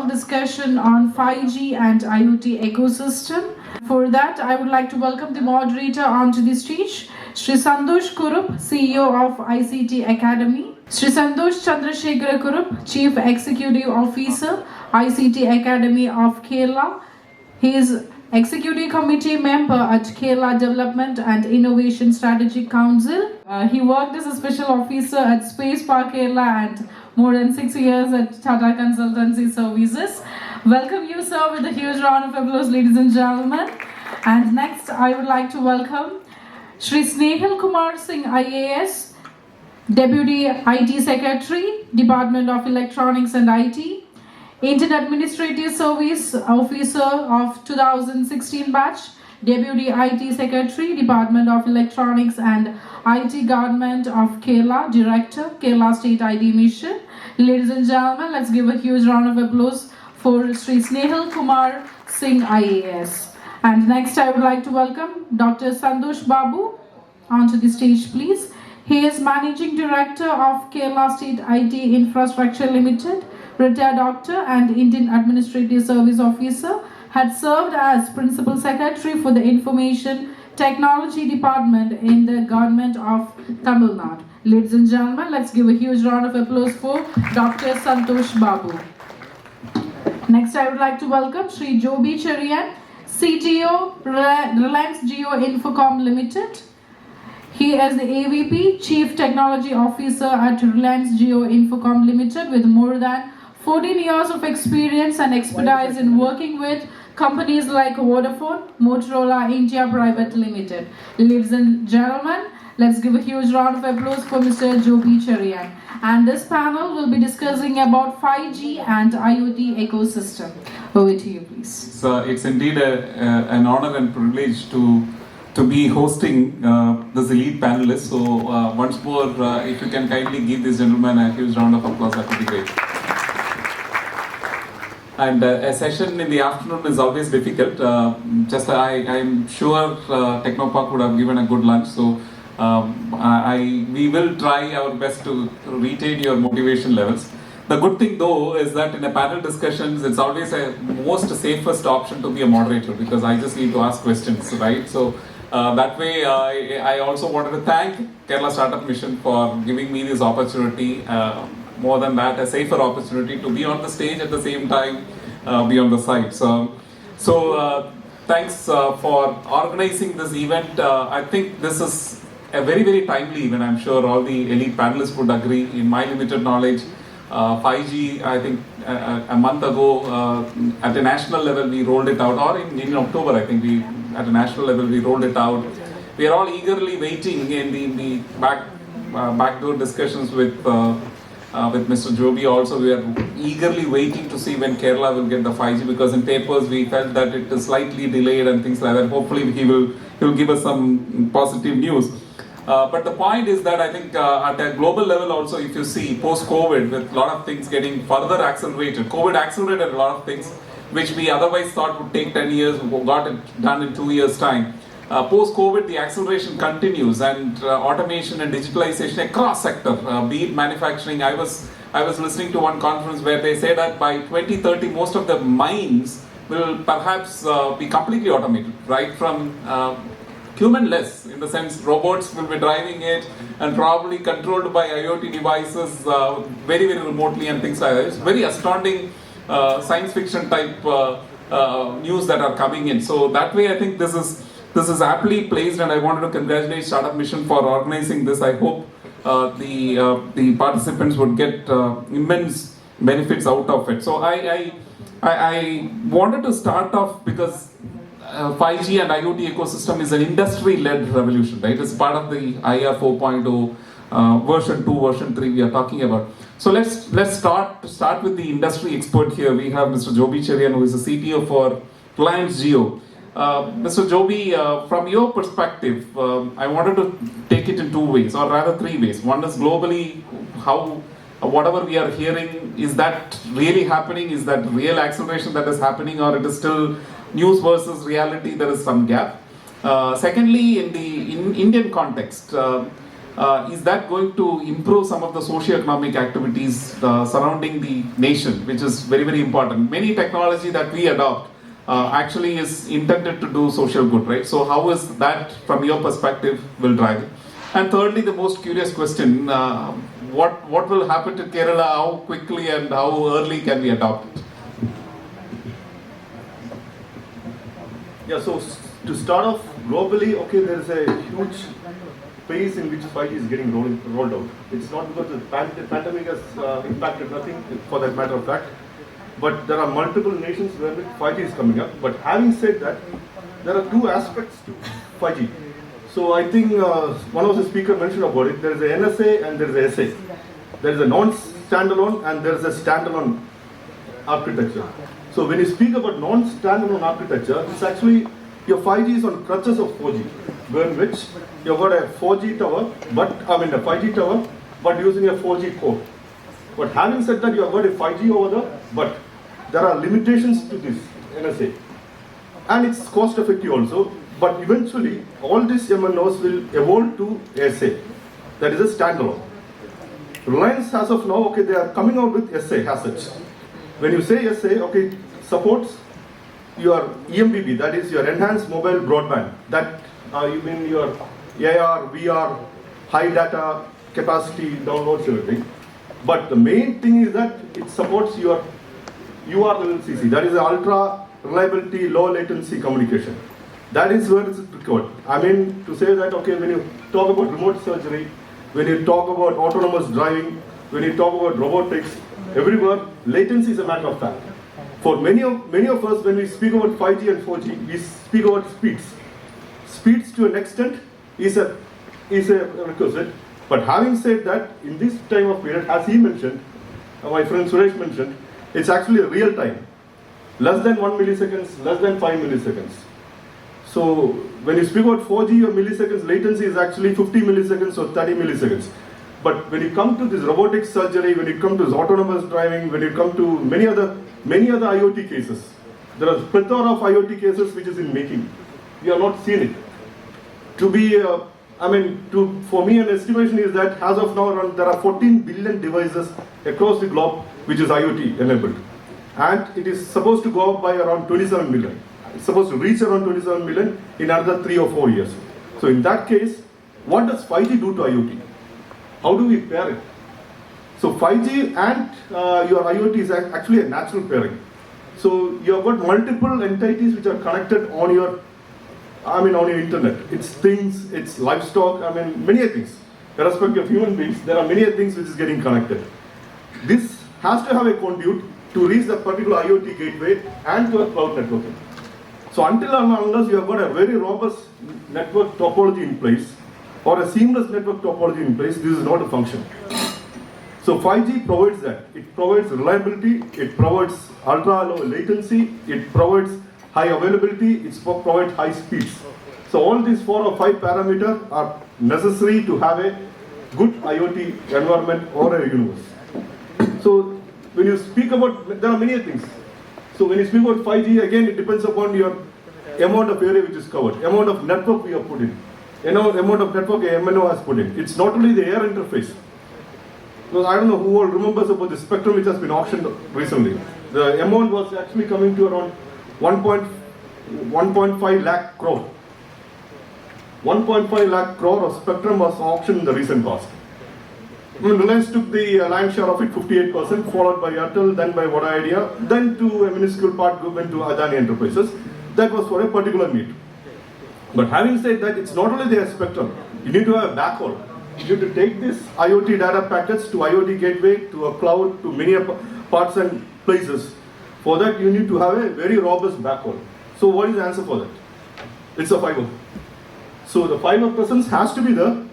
panel discussion on 5G and IoT ecosystem. For that, I would like to welcome the moderator onto the stage, Shri Santhosh Kurup, CEO of ICT Academy, Shri Santhosh Chandrasekhara Kurup, Chief Executive Officer, ICT Academy of Kerala. He is Executive Committee member at Kerala Development and Innovation Strategic Council. He worked as a special officer at Space Park Kerala and more than 6 years at Tata Consultancy Services. Welcome you, sir, with a huge round of applause, ladies and gentlemen. And next, I would like to welcome Shri Snehil Kumar Singh, IAS, Deputy IT Secretary, Department of Electronics and IT, Indian Administrative Service Officer of 2016 batch, Deputy IT Secretary, Department of Electronics and IT Government of Kerala, Director, Kerala State ID Mission. Ladies and gentlemen, let's give a huge round of applause for Shri Snehil Kumar Singh, IAS. And next I would like to welcome Dr. Santhosh Babu onto the stage, please. He is Managing Director of Kerala State IT Infrastructure Limited, retired doctor and Indian Administrative Service Officer, had served as Principal Secretary for the Information Technology Department in the Government of Tamil Nadu. Ladies and gentlemen, let's give a huge round of applause for Dr. Santhosh Babu. Next, I would like to welcome Shri Joby Cherian, CTO, Reliance Jio Infocom Limited. He is the AVP, Chief Technology Officer at Reliance Jio Infocom Limited with more than 14 years of experience and expertise in working with companies like Vodafone, Motorola India Private Limited. Ladies and gentlemen, let's give a huge round of applause for Mr. Joby Cherian. And this panel will be discussing about 5G and IoT ecosystem. Over to you, please. So it's indeed an honor and privilege to be hosting this elite panelists. So once more, if you can kindly give this gentleman a huge round of applause, that would be great. And a session in the afternoon is always difficult. I'm sure Technopark would have given a good lunch. So we will try our best to retain your motivation levels. The good thing though is that in a panel discussions, it's always a most safest option to be a moderator because I just need to ask questions, right? So that way I also wanted to thank Kerala Startup Mission for giving me this opportunity. More than that, a safer opportunity to be on the stage at the same time, be on the side. So thanks for organizing this event. I think this is a very, very timely event. I'm sure all the elite panelists would agree. In my limited knowledge, 5G, I think a month ago at a national level we rolled it out, or in October I think at a national level we rolled it out. We are all eagerly waiting in the backdoor discussions with Mr. Joby also. We are eagerly waiting to see when Kerala will get the 5G, because in papers we felt that it is slightly delayed and things like that. Hopefully he will give us some positive news. But the point is that I think at a global level also, if you see post-COVID, with a lot of things getting further accelerated, COVID accelerated a lot of things which we otherwise thought would take 10 years, got it done in 2 years' time. Post-COVID, the acceleration continues, and automation and digitalization across sector, be it manufacturing. I was listening to one conference where they say that by 2030, most of the mines will perhaps be completely automated, right from human-less, in the sense robots will be driving it and probably controlled by IoT devices very, very remotely and things like that. It's very astounding science fiction type news that are coming in. So that way, I think this is aptly placed, and I wanted to congratulate Startup Mission for organizing this. I hope the participants would get immense benefits out of it. So I wanted to start off because 5G and IoT ecosystem is an industry-led revolution, right? It's part of the IR 4.0 version 2, version 3 we are talking about. So let's start with the industry expert here. We have Mr. Joby Cherian, who is the CTO for Reliance Jio. Mr. Joby, from your perspective, I wanted to take it in 2 ways, or rather 3 ways. One is globally, how whatever we are hearing, is that really happening? Is that real acceleration that is happening, or it is still news versus reality? There is some gap. Secondly, in the Indian context, is that going to improve some of the socio-economic activities surrounding the nation, which is very, very important. Many technology that we adopt actually is intended to do social good, right? So how is that, from your perspective, will drive it? And thirdly, the most curious question, what will happen to Kerala, how quickly and how early can we adopt it? Yeah, so to start off globally, okay, there is a huge pace in which 5G is getting rolled out. It's not because the pandemic has impacted nothing, for that matter of fact, but there are multiple nations where 5G is coming up. But having said that, there are two aspects to 5G. So I think one of the speakers mentioned about it. There is a NSA and there is a SA. There is a non-standalone and there is a standalone architecture. So when you speak about non-standalone architecture, it's actually your 5G is on crutches of 4G, in which you've got a 4G tower, a 5G tower, but using a 4G core. But having said that, you've got a 5G over there, but there are limitations to this NSA. And it's cost effective also, but eventually all these MNOs will evolve to SA, that is a standalone. Reliance as of now, okay, they are coming out with SA as such. When you say SA, okay, supports your EMBB, that is your enhanced mobile broadband. That you mean your AR, VR, high data capacity downloads, everything. But the main thing is that it supports your URLLCC, that is ultra reliability, low latency communication. That is where it's required. I mean to say that, okay, when you talk about remote surgery, when you talk about autonomous driving, when you talk about robotics, everywhere latency is a matter of fact. For many of us, when we speak about 5G and 4G, we speak about speeds. Speeds to an extent is a requisite. But having said that, in this time of period, as he mentioned, my friend Suresh mentioned, it's actually a real time. Less than 1 milliseconds, less than 5 milliseconds. So when you speak about 4G or milliseconds, latency is actually 50 milliseconds or 30 milliseconds. But when you come to this robotic surgery, when you come to this autonomous driving, when you come to many other IoT cases, there are a plethora of IoT cases which is in making. We have not seen it. For me, an estimation is that as of now, there are 14 billion devices across the globe which is IoT enabled. And it is supposed to go up by around 27 million. It's supposed to reach around 27 million in another 3 or 4 years. So in that case, what does 5G do to IoT? How do we pair it? So 5G and your IoT is actually a natural pairing. So you have got multiple entities which are connected on your internet. It's things, it's livestock, many things. Irrespective of human beings, there are many things which is getting connected. This has to have a conduit to reach the particular IoT gateway and to a cloud networking. So until and unless you have got a very robust network topology in place, or a seamless network topology in place, this is not a function. So 5G provides that. It provides reliability, it provides ultra low latency, it provides high availability, it provides high speeds. So all these 4 or 5 parameters are necessary to have a good IoT environment or a universe. So when you speak about, there are many things. So when you speak about 5G, again, it depends upon your amount of area which is covered, amount of network we have put in, amount of network a MNO has put in. It's not only the air interface. Because I don't know who all remembers about the spectrum which has been auctioned recently. The amount was actually coming to around 1.5 lakh crore. 1.5 lakh crore of spectrum was auctioned in the recent past. Reliance took the lion's share of it, 58%, followed by Airtel, then by Voda Idea, then to a minuscule part went to Adani Enterprises. That was for a particular need. But having said that, it's not only the spectrum. You need to have a backhaul. You need to take this IoT data packets to IoT gateway, to a cloud, to many parts and places. For that, you need to have a very robust backhaul. So what is the answer for that? It's a fiber. So the fiber presence has to be there,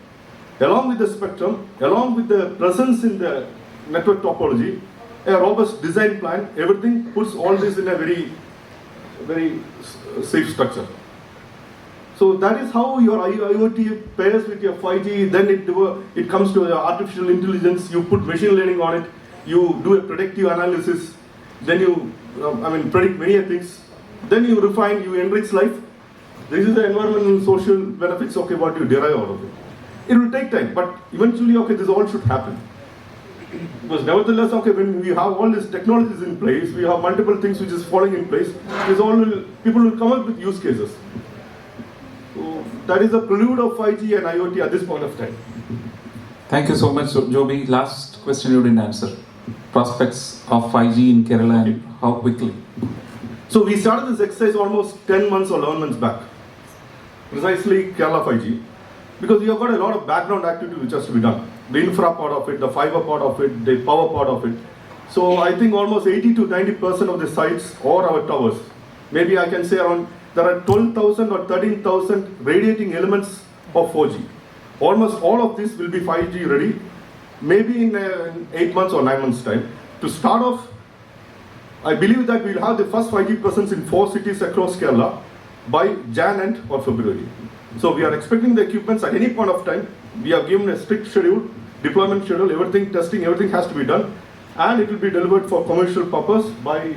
along with the spectrum, along with the presence in the network topology, a robust design plan, everything puts all this in a very, very safe structure. So that is how your IoT pairs with your 5G, then it comes to the artificial intelligence, you put machine learning on it, you do a predictive analysis, then you predict many things, then you refine, you enrich life. This is the environmental and social benefits, okay, what you derive out of it. it will take time, but eventually, okay, this all should happen. Because nevertheless, okay, when we have all these technologies in place, we have multiple things which is falling in place, people will come up with use cases. So that is the prelude of 5G and IoT at this point of time. Thank you so much, Joby. Last question you didn't answer. Prospects of 5G in Kerala and how quickly? So we started this exercise almost 10 months or 11 months back. Precisely Kerala 5G. Because we have got a lot of background activity which has to be done. The infra part of it, the fiber part of it, the power part of it. So I think almost 80 to 90% of the sites or our towers, maybe I can say around, there are 12,000 or 13,000 radiating elements of 4G. Almost all of this will be 5G ready, maybe in 8 months or 9 months time. To start off, I believe that we'll have the first 5G presence in 4 cities across Kerala by Jan end or February. So we are expecting the equipments at any point of time. We have given a strict schedule, deployment schedule, everything, testing, everything has to be done. And it will be delivered for commercial purpose by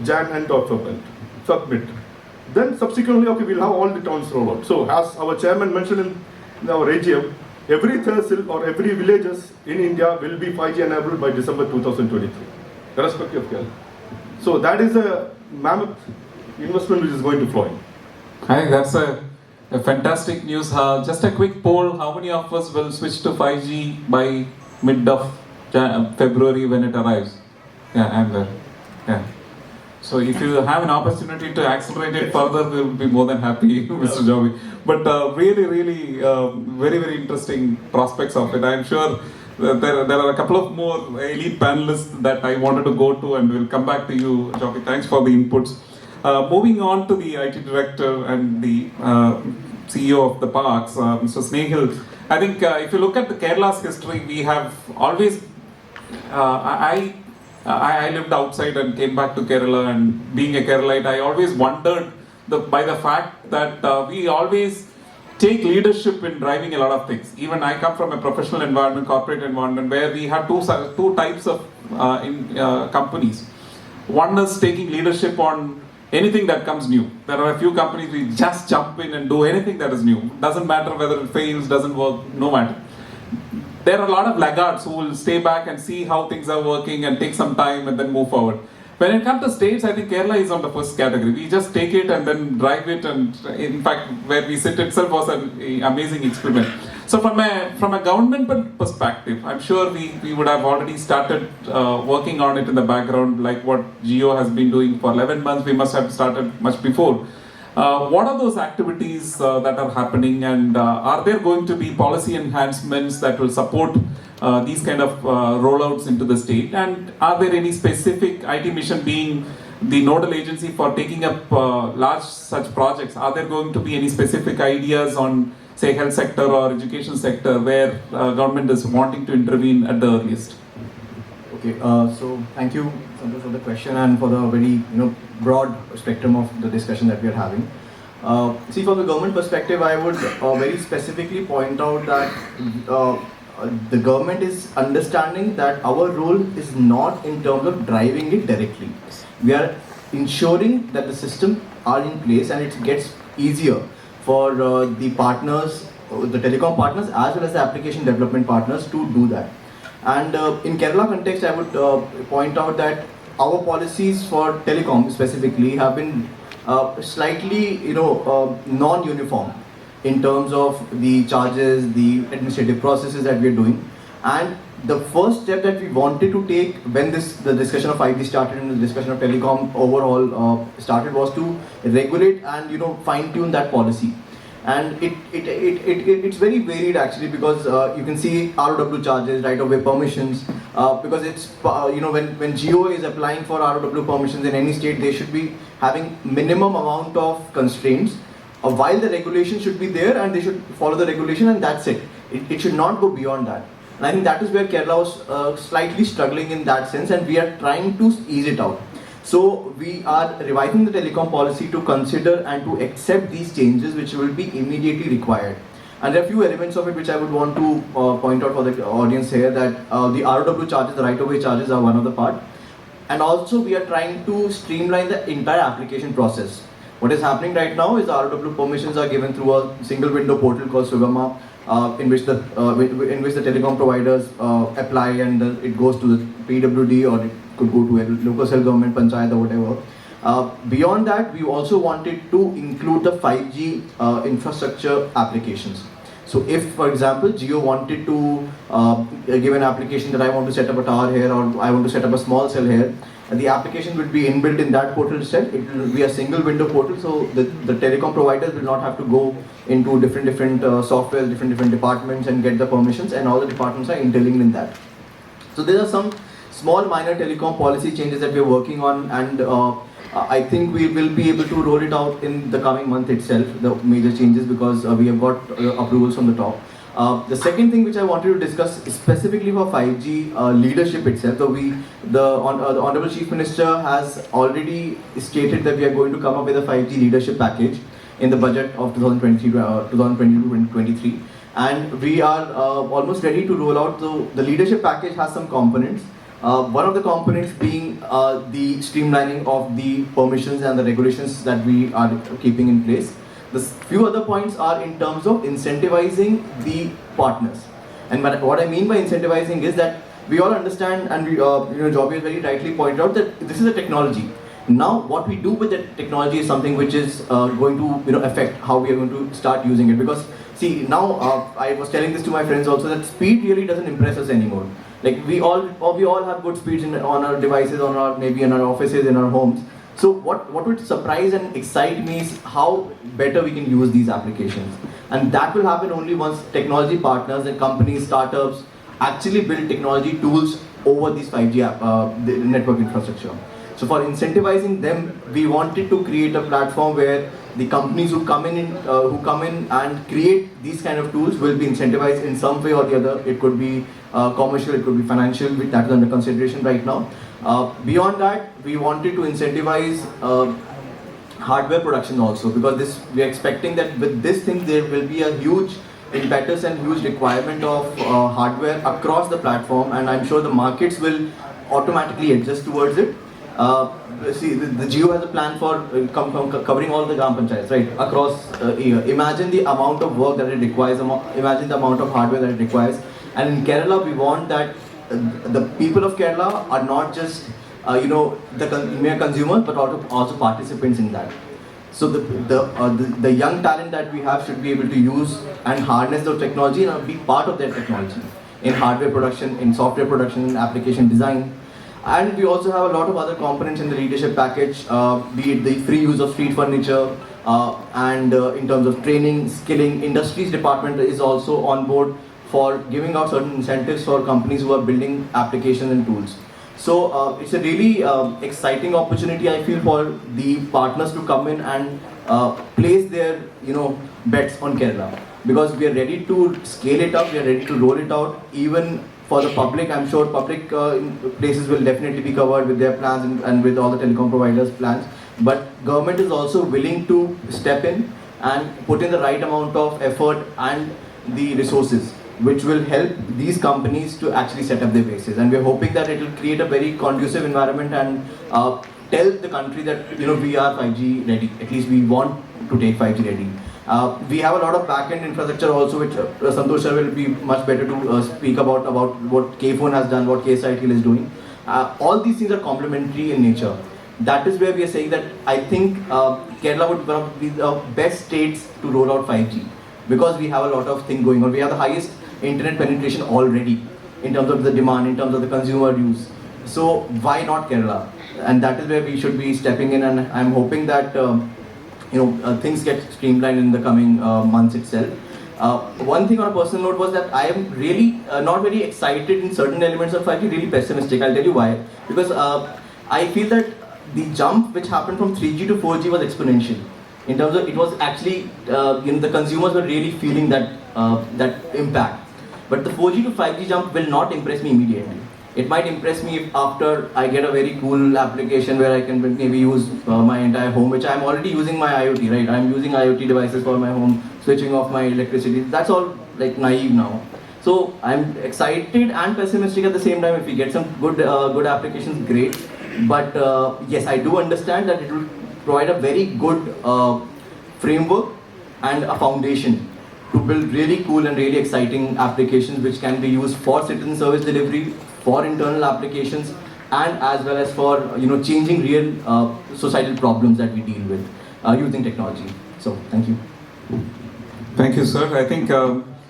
Jan end or Feb. Then subsequently, okay, we'll have all the towns roll out. So as our chairman mentioned in our AGM, every tehsil or every villages in India will be 5G enabled by December 2023, irrespective of Kerala. So that is a mammoth investment which is going to flow in. I think that's a fantastic news. Just a quick poll, how many of us will switch to 5G by mid of February when it arrives? Yeah, I'm there. Yeah. So if you have an opportunity to accelerate it further, we'll be more than happy, Mr. Joby. But really, very, very interesting prospects of it. I'm sure there are a couple of more elite panelists that I wanted to go to, and we'll come back to you, Joby. Thanks for the inputs. Moving on to the IT director and the CEO of the parks, Mr. Snehil. I think if you look at the Kerala's history, we have always, I lived outside and came back to Kerala, and being a Keralite, I always wondered by the fact that we always take leadership in driving a lot of things. Even I come from a professional environment, corporate environment, where we have two types of companies. One is taking leadership on anything that comes new. There are a few companies we just jump in and do anything that is new. Doesn't matter whether it fails, doesn't work, no matter. There are a lot of laggards who will stay back and see how things are working and take some time and then move forward. When it comes to states, I think Kerala is on the first category. We just take it and then drive it, and in fact, where we sit itself was an amazing experiment. So from a government perspective, I'm sure we would have already started working on it in the background, like what Jio has been doing for 11 months. We must have started much before. What are those activities that are happening, and are there going to be policy enhancements that will support these kind of rollouts into the state? And are there any specific IT mission being the nodal agency for taking up large such projects? Are there going to be any specific ideas on, say, health sector or education sector where government is wanting to intervene at the earliest? Okay, so thank you, Santhosh, for the question and for the very broad spectrum of the discussion that we are having. See, from the government perspective, I would very specifically point out that the government is understanding that our role is not in terms of driving it directly. We are ensuring that the systems are in place and it gets easier for the partners, the telecom partners, as well as the application development partners to do that. And in Kerala context, I would point out that our policies for telecom specifically have been slightly, non-uniform in terms of the charges, the administrative processes that we are doing. And the first step that we wanted to take when the discussion of 5G started and the discussion of telecom overall started was to regulate and fine-tune that policy. And it's very varied actually, because you can see ROW charges, right of way permissions, because it's when Jio is applying for ROW permissions in any state, they should be having minimum amount of constraints, while the regulation should be there and they should follow the regulation, and that's it. It should not go beyond that. And I think that is where Kerala was slightly struggling in that sense, and we are trying to ease it out. So we are revising the telecom policy to consider and to accept these changes which will be immediately required. And there are a few elements of it which I would want to point out for the audience here, that the ROW charges, the right-of-way charges are one of the part. And also we are trying to streamline the entire application process. What is happening right now is the ROW permissions are given through a single window portal called Sugama. in which the telecom providers apply, and it goes to the PWD, or it could go to a local self-government, panchayat, or whatever. Beyond that, we also wanted to include the 5G infrastructure applications. So if, for example, Jio wanted to give an application that I want to set up a tower here, or I want to set up a small cell here, and the application would be inbuilt in that portal itself. It will be a single window portal, so the telecom providers will not have to go into different software, different departments and get the permissions, and all the departments are interlinked in that. So there are some small minor telecom policy changes that we are working on, and I think we will be able to roll it out in the coming month itself, the major changes, because we have got approvals from the top. The second thing which I wanted to discuss is specifically for 5G leadership itself. The Honorable Chief Minister has already stated that we are going to come up with a 5G leadership package in the budget of 2022-23, and we are almost ready to roll out. The leadership package has some components. One of the components being the streamlining of the permissions and the regulations that we are keeping in place. The few other points are in terms of incentivizing the partners. And what I mean by incentivizing is that we all understand, and Joby has very rightly pointed out that this is a technology. Now, what we do with that technology is something which is going to affect how we are going to start using it. Because see, now I was telling this to my friends also, that speed really doesn't impress us anymore. Like we all have good speeds on our devices, maybe in our offices, in our homes. So what would surprise and excite me is how better we can use these applications. And that will happen only once technology partners and companies, startups actually build technology tools over these 5G the network infrastructure. So for incentivizing them, we wanted to create a platform where the companies who come in and create these kind of tools will be incentivized in some way or the other. It could be commercial, it could be financial, that is under consideration right now. Beyond that, we wanted to incentivize hardware production also, because we are expecting that with this thing there will be a huge impetus and huge requirement of hardware across the platform, and I'm sure the markets will automatically adjust towards it. See, the Jio has a plan for covering all the Gram Panchayats, right, across year. Imagine the amount of work that it requires, imagine the amount of hardware that it requires. And in Kerala, we want that the people of Kerala are not just the mere consumers, but also participants in that. So the young talent that we have should be able to use and harness the technology and be part of that technology in hardware production, in software production, in application design. And we also have a lot of other components in the leadership package, be it the free use of street furniture, and in terms of training, skilling. Industries department is also on board for giving out certain incentives for companies who are building applications and tools. So it's a really exciting opportunity, I feel, for the partners to come in and place their bets on Kerala, because we are ready to scale it up, we are ready to roll it out. Even for the public, I'm sure public places will definitely be covered with their plans and with all the telecom providers' plans. But government is also willing to step in and put in the right amount of effort and the resources, which will help these companies to actually set up their bases. And we're hoping that it will create a very conducive environment and tell the country that we are 5G ready. At least we want to take 5G ready. We have a lot of back-end infrastructure also, which Santhosh sir will be much better to speak about what KPhone has done, what KSITL is doing. All these things are complementary in nature. That is where we are saying that I think Kerala would be the best states to roll out 5G, because we have a lot of things going on. We have the highest internet penetration already in terms of the demand, in terms of the consumer use. So why not Kerala? And that is where we should be stepping in, and I'm hoping that things get streamlined in the coming months itself. One thing on a personal note was that I am really not very excited in certain elements of 5G, really pessimistic. I'll tell you why. Because I feel that the jump which happened from 3G to 4G was exponential. In terms of, it was actually, the consumers were really feeling that impact. But the 4G to 5G jump will not impress me immediately. It might impress me if after I get a very cool application where I can maybe use my entire home, which I'm already using my IoT, right? I'm using IoT devices for my home, switching off my electricity. That's all like naive now. So I'm excited and pessimistic at the same time. If we get some good applications, great. But yes, I do understand that it will provide a very good framework and a foundation to build really cool and really exciting applications which can be used for citizen service delivery, for internal applications, and as well as for changing real societal problems that we deal with using technology. So thank you. Thank you, sir. I think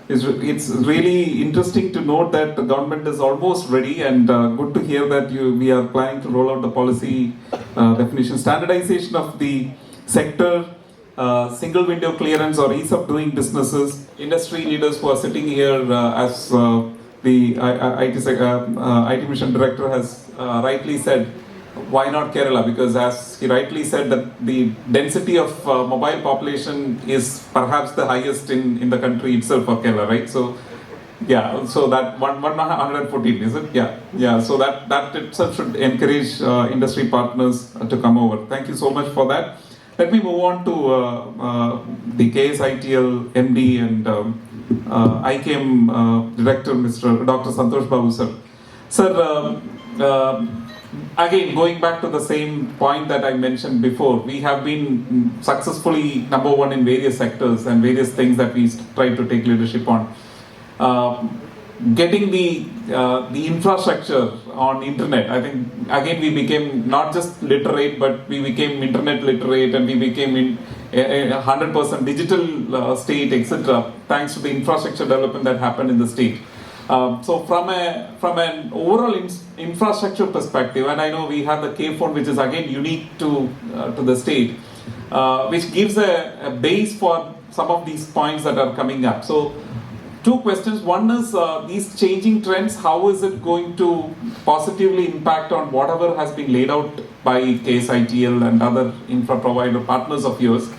it's really interesting to note that the government is almost ready, and good to hear that we are planning to roll out the policy definition, standardization of the sector, single window clearance or ease of doing businesses. Industry leaders who are sitting here as the IT Mission Director has rightly said, why not Kerala? Because as he rightly said, that the density of mobile population is perhaps the highest in the country itself for Kerala, right? So, yeah, so that 114, is it? Yeah. So that itself should encourage industry partners to come over. Thank you so much for that. Let me move on to the KSITL MD and ICAM Director, Mr. Dr. Santhosh Babu, sir. Sir, again, going back to the same point that I mentioned before, we have been successfully number one in various sectors and various things that we try to take leadership on. Getting the infrastructure on internet, I think again we became not just literate, but we became internet literate, and we became in a 100% digital state, etc. Thanks to the infrastructure development that happened in the state. So from an overall infrastructure perspective, and I know we have the K phone, which is again unique to the state, which gives a base for some of these points that are coming up. So two questions. One is these changing trends, how is it going to positively impact on whatever has been laid out by KSITL and other infra provider partners of yours?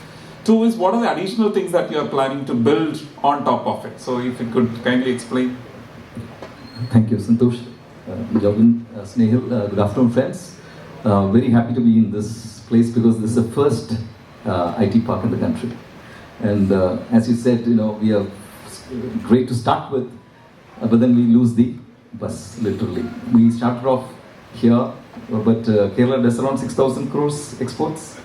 Two is, what are the additional things that you are planning to build on top of it? So if you could kindly explain. Thank you, Santhosh, Joby, Snehil. Good afternoon, friends. Very happy to be in this place because this is the first IT park in the country. And as you said, we are great to start with, but then we lose the bus, literally. We started off here, but Kerala does around 6,000 crores exports.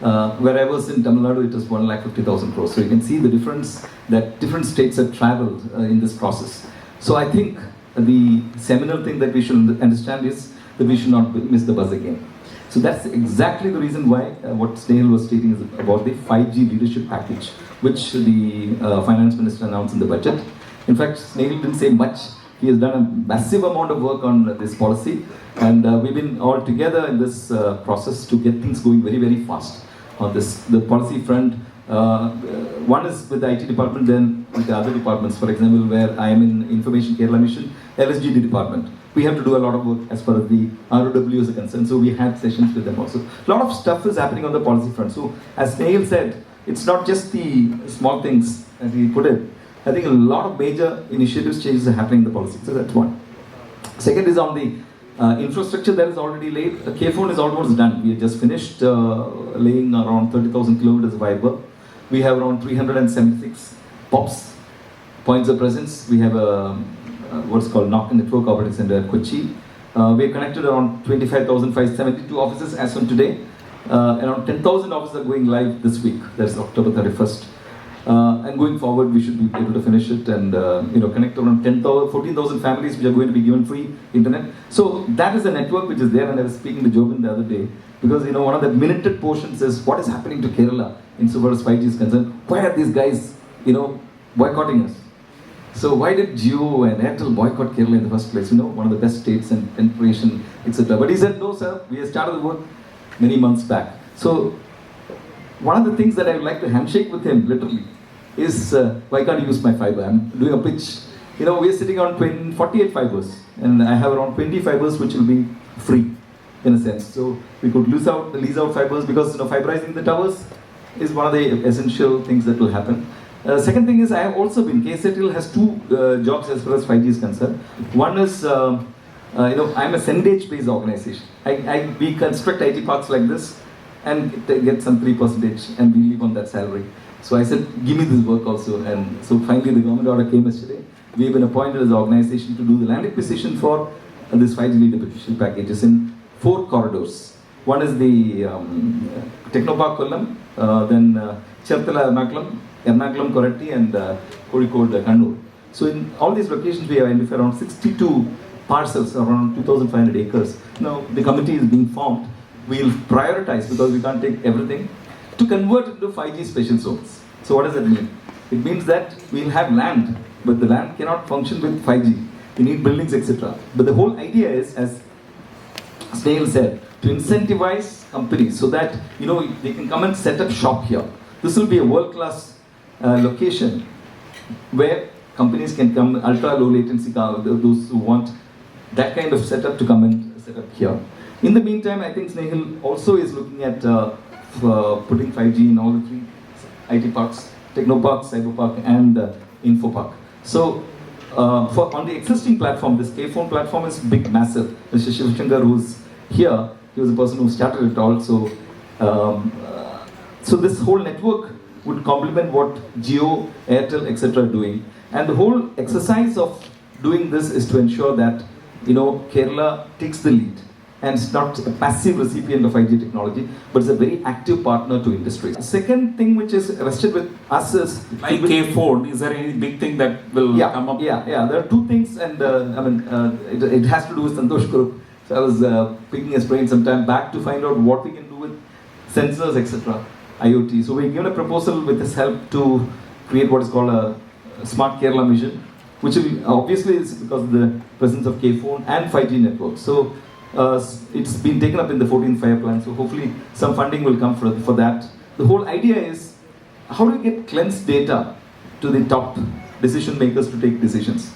Where I was in Tamil Nadu, it was 1,50,000 crores. So you can see the difference that different states have traveled in this process. So I think the seminal thing that we should understand is that we should not miss the bus again. So that's exactly the reason why what Snehil was stating is about the 5G leadership package, which the finance minister announced in the budget. In fact, Snehil didn't say much. He has done a massive amount of work on this policy, and we've been all together in this process to get things going very, very fast on the policy front. One is with the IT department, then with the other departments. For example, where I am in Information Kerala Mission, LSGD department. We have to do a lot of work as far as the ROW is concerned, so we had sessions with them also. A lot of stuff is happening on the policy front. So as Snehil said, it's not just the small things as he put it. I think a lot of major initiatives, changes are happening in the policy. So that's one. Second is on the infrastructure that is already laid. The K phone is almost done. We have just finished laying around 30,000 kilometers of fiber. We have around 376 POPs, points of presence. We have a what's called NOC Network Operating Center at Kochi. We are connected around 25,572 offices as of today. Around 10,000 offices are going live this week. That's October 31st. And going forward, we should be able to finish it and connect around 14,000 families which are going to be given free internet. So that is the network which is there. And I was speaking to Joby the other day because one of the minuted portions is what is happening to Kerala insofar as 5G is concerned. Why are these guys boycotting us? So why did Jio and Airtel boycott Kerala in the first place? One of the best states and penetration, etc. But he said, no, sir, we have started the work many months back. So one of the things that I would like to handshake with him, literally, is why can't you use my fiber? I'm doing a pitch. We are sitting on 48 fibers, and I have around 20 fibers which will be free, in a sense. So we could lease out fibers because fiberizing the towers is one of the essential things that will happen. Second thing is, I have also been, KSITL has two jobs as far as 5G is concerned. One is, I'm a percentage-based organization. We construct IT parks like this and get some 3% and we live on that salary. So I said, give me this work also. And so finally the government order came yesterday. We have been appointed as an organization to do the land acquisition for this 5G leadership packages in 4 corridors. One is the Technopark Kollam, then Cherthala Ernakulam, Ernakulam, Koratti, and Kozhikode, Kannur. So in all these locations, we have identified around 62 parcels, around 2,500 acres. Now the committee is being formed. We'll prioritize, because we can't take everything, to convert into 5G special zones. So what does that mean? It means that we'll have land, but the land cannot function with 5G. We need buildings, etc. But the whole idea is, as Snehil said, to incentivize companies so that they can come and set up shop here. This will be a world-class location where companies can come, ultra-low latency, those who want that kind of setup to come and set up here. In the meantime, I think Snehil also is looking at putting 5G in all the 3 IT parks, Techno Park, Cyber Park, and Info Park. So, on the existing platform, this K-phone platform is big, massive. Mr. Shivshankar, who's here, he was the person who started it all. So, so this whole network would complement what Jio, Airtel, etc. are doing. And the whole exercise of doing this is to ensure that Kerala takes the lead. And it's not a passive recipient of 5G technology, but it's a very active partner to industry. Second thing which is rested with us is... Like K-phone, is there any big thing that will come up? Yeah, there are 2 things, and it has to do with Santhosh Kurup. So I was picking his brain some time back to find out what we can do with sensors, etc., IoT. So we've given a proposal with his help to create what is called a Smart Kerala mission, which will, obviously is because of the presence of K-phone and 5G networks. So it's been taken up in the 14th Fire Plan, so hopefully some funding will come for that. The whole idea is, how do we get cleansed data to the top decision makers to take decisions?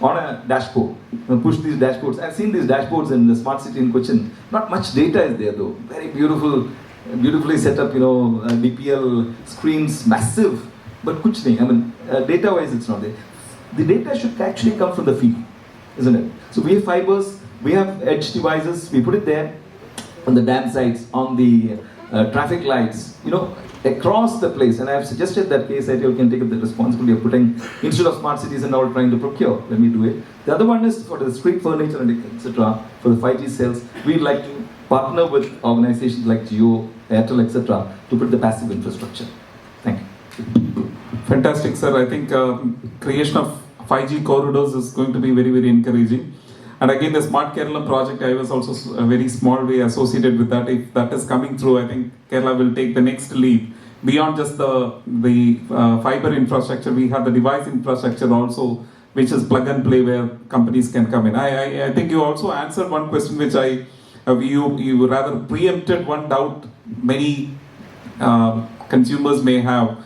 On a dashboard, push these dashboards. I've seen these dashboards in the smart city in Cochin. Not much data is there though. Very beautifully set up, DPL screens, massive, but kuch nahi. Data-wise it's not there. The data should actually come from the field, isn't it? So we have fibers, we have edge devices, we put it there on the dam sites, on the traffic lights, across the place. And I have suggested that KSITL can take up the responsibility of putting, instead of smart cities and all trying to procure, let me do it. The other one is for the street furniture and etc. For the 5G sales. We'd like to partner with organizations like Jio, Airtel, etc. to put the passive infrastructure. Thank you. Fantastic, sir. I think creation of 5G corridors is going to be very, very encouraging. And again, the Smart Kerala project, I was also a very small way associated with that. If that is coming through, I think Kerala will take the next leap. Beyond just the fiber infrastructure, we have the device infrastructure also, which is plug and play where companies can come in. I think you also answered one question which you rather preempted one doubt many consumers may have.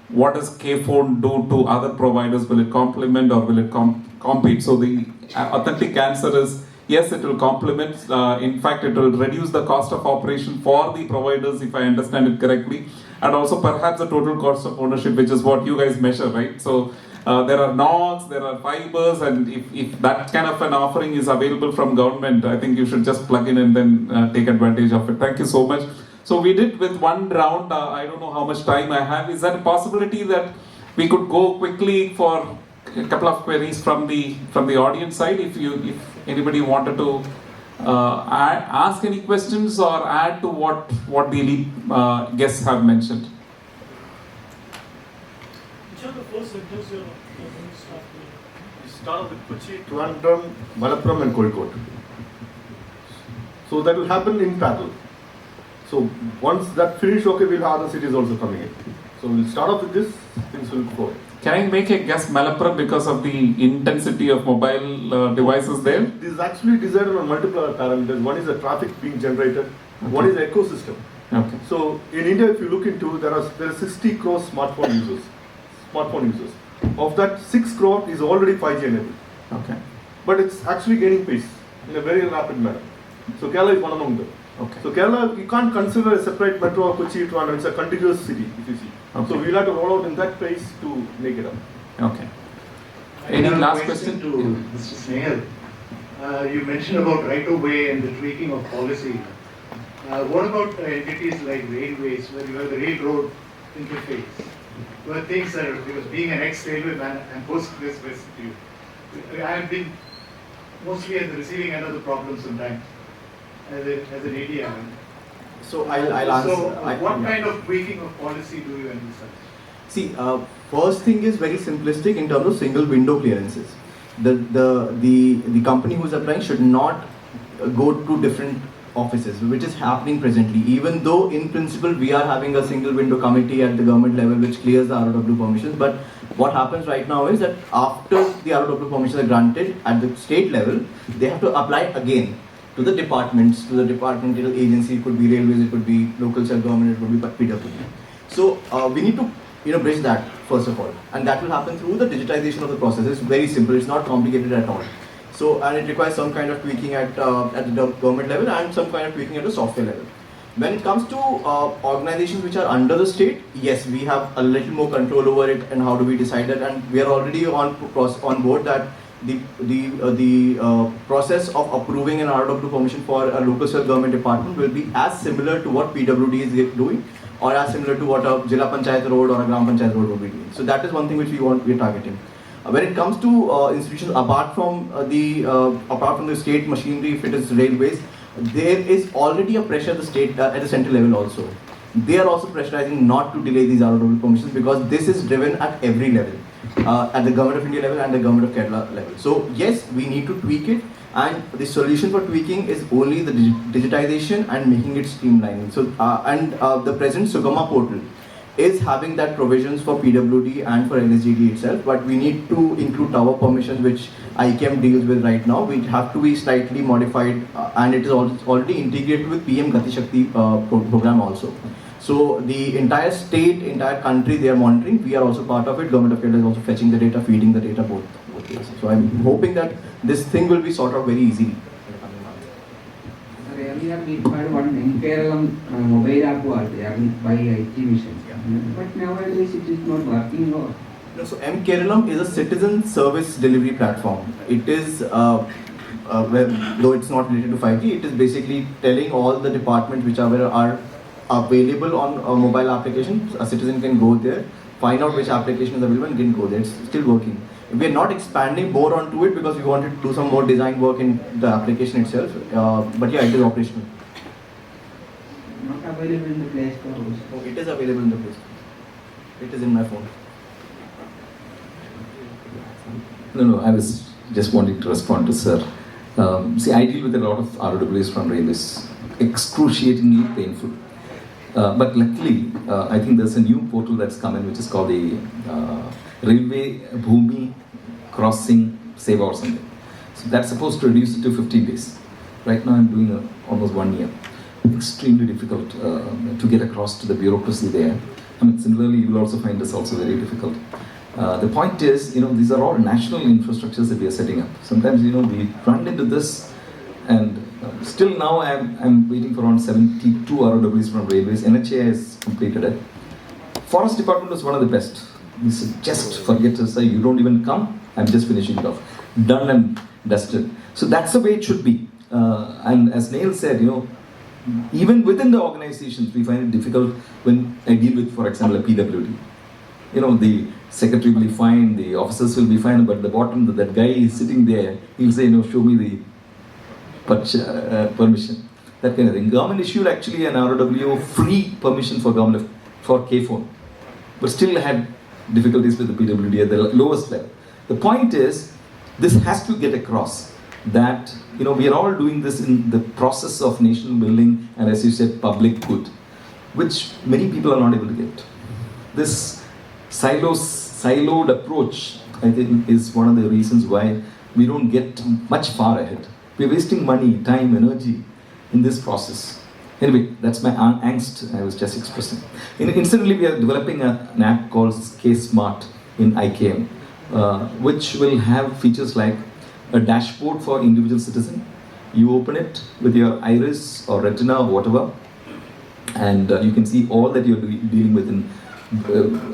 What does K-phone do to other providers? Will it complement or will it compete? So the authentic answer is yes, it will complement. In fact, it will reduce the cost of operation for the providers, if I understand it correctly, and also perhaps the total cost of ownership, which is what you guys measure, right? So there are NOCs, there are fibers, and if that kind of an offering is available from government, I think you should just plug in and then take advantage of it. Thank you so much. So we did with one round. I don't know how much time I have. Is there a possibility that we could go quickly for a couple of queries from the audience side? If anybody wanted to ask any questions or add to what the lead guests have mentioned. Which are the first sectors you're going to start with? We start with Kochi, Trivandrum, Malappuram and Kozhikode. So that will happen in parallel. So once that finish, okay, we'll have other cities also coming in. So we'll start off with this, things will go. Can I make a guess, Malappuram, because of the intensity of mobile devices there? This is actually decided on multiple parameters. One is the traffic being generated, one is the ecosystem. Okay. So in India, if you look into, there are 60 crore smartphone users. Of that, 6 crore is already 5G enabled. Okay. But it's actually gaining pace in a very rapid manner. So Kerala is one among them. Okay. So Kerala, you can't consider a separate metro of Kochi, Trivandrum. It's a contiguous city, if you see. Okay. So we'll have to roll out in that pace to make it up. Okay. I Any have a last question question? to Mr. Snehil. You mentioned about right of way and the tweaking of policy. What about entities like railways, where you have the railroad interface? Where things are, because being an ex-railway man, I'm posing this question to you. I have been mostly at the receiving end of the problem sometimes, as an ADM. So I'll answer. So what kind of tweaking of policy do you envisage? See, first thing is very simplistic in terms of single window clearances. The company who is applying should not go to different offices, which is happening presently. Even though in principle we are having a single window committee at the government level which clears the ROW permissions, but what happens right now is that after the ROW permissions are granted at the state level, they have to apply again to the departments, to the departmental agency. It could be railways, it could be local self-government, it could be PWD. So we need to bridge that first of all, and that will happen through the digitization of the process. It's very simple, it's not complicated at all. So, and it requires some kind of tweaking at the government level and some kind of tweaking at the software level. When it comes to organizations which are under the state, yes, we have a little more control over it and how do we decide that, and we are already on board that the process of approving an ROW permission for a local self-government department will be as similar to what PWD is doing, or as similar to what a Jila Panchayat road or a Gram Panchayat road will be doing. So that is one thing which we are targeting. When it comes to institutions apart from the state machinery, if it is railways, there is already a pressure at the state at the central level also. They are also pressurizing not to delay these ROW permissions because this is driven at every level, at the Government of India level and the Government of Kerala level. So yes, we need to tweak it, and the solution for tweaking is only the digitization and making it streamlining. So the present Sugama portal is having that provisions for PWD and for NSGD itself, but we need to include tower permissions, which ICAM deals with right now. We have to be slightly modified, and it is already integrated with PM Gati Shakti program also. So the entire state, entire country, they are monitoring. We are also part of it. Government of Kerala is also fetching the data, feeding the data both ways. So I'm hoping that this thing will be sorted out very easily. Earlier we had one in mobile app was there by IT Mission, but nowadays it is not working. Or no, so M-Keralam is a citizen service delivery platform. It is, though it's not related to 5G, it is basically telling all the departments which are available on a mobile application. A citizen can go there, find out which application is available and can go there. It's still working. We are not expanding more onto it because we wanted to do some more design work in the application itself. But yeah, it is operational. Not available in the Play Store also. Oh, it is available in the Play Store. It is in my phone. No, I was just wanting to respond to sir. See, I deal with a lot of ROWs from railways, excruciatingly painful. But luckily, I think there's a new portal that's come in which is called the Railway Bhumi Crossing Seva or something. So that's supposed to reduce it to 15 days. Right now I'm doing almost 1 year. Extremely difficult to get across to the bureaucracy there. I mean, similarly, you will also find this also very difficult. The point is, these are all national infrastructures that we are setting up. Sometimes, we run into this, and still now I'm waiting for around 72 ROWs from railways. NHA has completed it. Forest Department was one of the best. He said, just forget to say, you don't even come, I'm just finishing it off. Done and dusted. So that's the way it should be. And as Snehil said, even within the organizations, we find it difficult when I deal with, for example, a PWD. The secretary will be fine, the officers will be fine, but at the bottom, that guy is sitting there, he'll say, show me the permission. That kind of thing. Government issued actually an ROW free permission for government for K-phone, but still had difficulties with the PWD at the lowest level. The point is, this has to get across that we are all doing this in the process of nation building and, as you said, public good, which many people are not able to get. This siloed approach, I think, is one of the reasons why we don't get much far ahead. We're wasting money, time, energy in this process. Anyway, that's my angst I was just expressing. Incidentally, we are developing an app called K-Smart in IKM, which will have features like a dashboard for individual citizen. You open it with your iris or retina or whatever, and you can see all that you're dealing with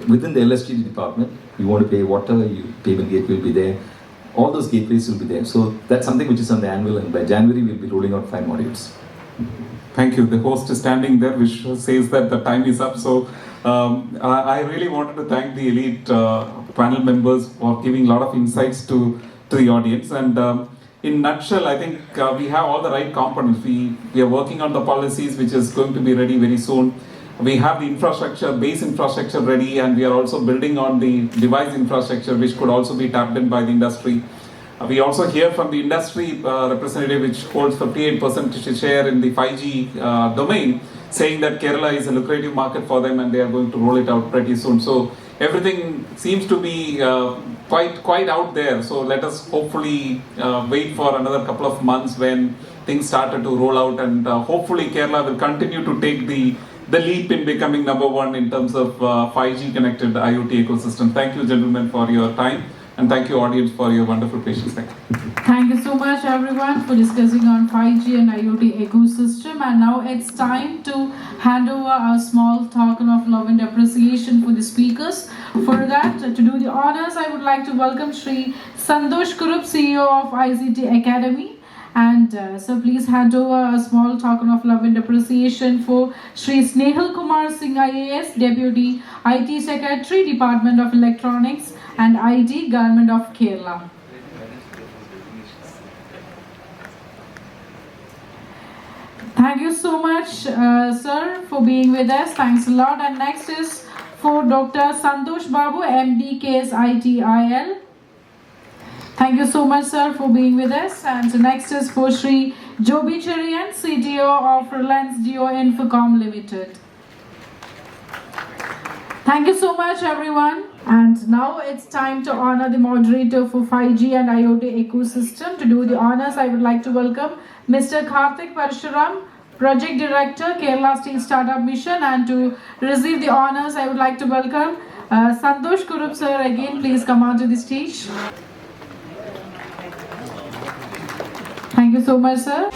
within the LSTD department. You want to pay water, payment gateway will be there. All those gateways will be there. So that's something which is on the anvil, and by January we'll be rolling out 5 modules. Thank you. The host is standing there, which says that the time is up. So I really wanted to thank the elite panel members for giving a lot of insights to the audience. And in nutshell, I think we have all the right components. We are working on the policies, which is going to be ready very soon. We have the infrastructure, base infrastructure ready, and we are also building on the device infrastructure, which could also be tapped in by the industry. We also hear from the industry representative, which holds 58% share in the 5G domain, saying that Kerala is a lucrative market for them and they are going to roll it out pretty soon. So everything seems to be quite out there. So let us hopefully wait for another couple of months when things started to roll out, and hopefully Kerala will continue to take the leap in becoming #1 in terms of 5G connected IoT ecosystem. Thank you, gentlemen, for your time. And thank you, audience, for your wonderful patience. Thank you. Thank you so much, everyone, for discussing on 5G and IoT ecosystem. And now it's time to hand over a small token of love and appreciation for the speakers. For that, to do the honors, I would like to welcome Shri Santhosh Kurup, CEO of ICT Academy. And so please hand over a small token of love and appreciation for Shri Snehil Kumar Singh IAS, Deputy IT Secretary, Department of Electronics and IT, Government of Kerala. Thank you so much, sir, for being with us. Thanks a lot. And next is for Dr. Santhosh Babu, MD, KSITL. Thank you so much, sir, for being with us. And so next is for Shri Joby Cherian, CTO of Reliance Jio Infocom Limited. Thank you so much, everyone. And now it's time to honor the moderator for 5G and IoT ecosystem. To do the honors, I would like to welcome Mr. Karthik Parshuram, Project Director, Kerala State Startup Mission. And to receive the honors, I would like to welcome Santhosh Kurup, sir. Again, please come onto the stage. Thank you so much, sir.